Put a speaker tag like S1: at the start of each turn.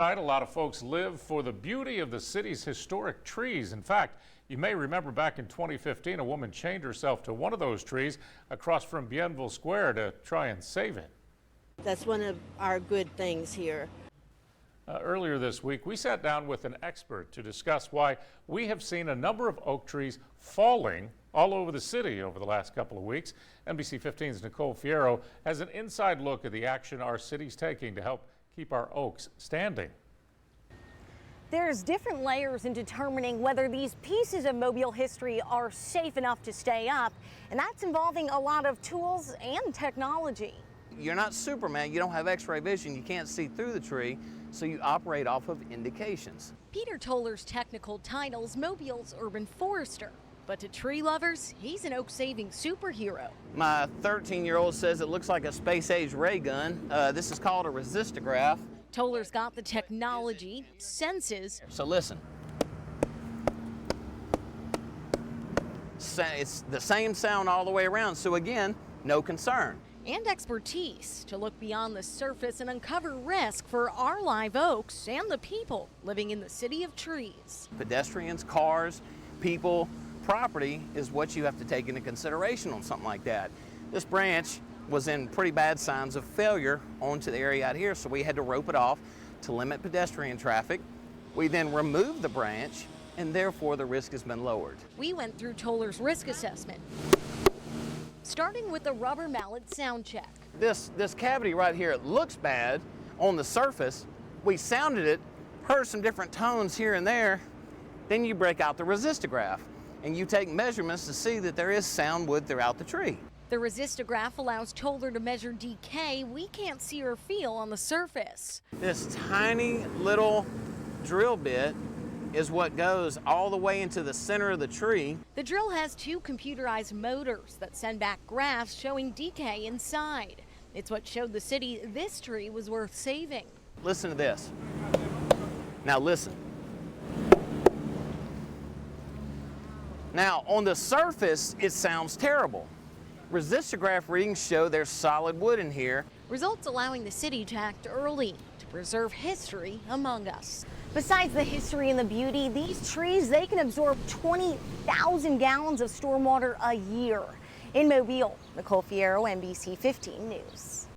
S1: A lot of folks live for the beauty of the city's historic trees. In fact, you may remember back in 2015, a woman chained herself to one of those trees across from Bienville Square to try and save it.
S2: That's one of our good things here.
S1: Earlier this week, we sat down with an expert to discuss why we have seen a number of oak trees falling all over the city over the last couple of weeks. NBC 15's Nicole Fierro has an inside look at the action our city's taking to help keep our oaks standing.
S3: There's different layers in determining whether these pieces of Mobile history are safe enough to stay up, and that's involving a lot of tools and technology.
S4: You're not Superman, you don't have x-ray vision, you can't see through the tree, so you operate off of indications.
S3: Peter Toller's technical title's Mobile's urban forester, but to tree lovers, he's an oak-saving superhero.
S4: My 13-year-old says it looks like a space-age ray gun. This is called a resistograph.
S3: Toller's got the technology, senses.
S4: So listen. It's the same sound all the way around, so again, no concern.
S3: And expertise to look beyond the surface and uncover risk for our live oaks and the people living in the city of trees.
S4: Pedestrians, cars, people, property is what you have to take into consideration on something like that. This branch was in pretty bad signs of failure onto the area out here, so we had to rope it off to limit pedestrian traffic. We then removed the branch, and therefore the risk has been lowered.
S3: We went through Toller's risk assessment, starting with the rubber mallet sound check.
S4: This cavity right here, it looks bad on the surface. We sounded it, heard some different tones here and there. Then you break out the resistograph and you take measurements to see that there is sound wood throughout the tree.
S3: The resistograph allows Toller to measure decay we can't see or feel on the surface.
S4: This tiny little drill bit is what goes all the way into the center of the tree.
S3: The drill has two computerized motors that send back graphs showing decay inside. It's what showed the city this tree was worth saving.
S4: Listen to this. Now listen. Now on the surface, it sounds terrible. Resistograph readings show there's solid wood in here.
S3: Results allowing the city to act early to preserve history among us. Besides the history and the beauty, these trees, they can absorb 20,000 gallons of stormwater a year. In Mobile, Nicole Fierro, NBC 15 News.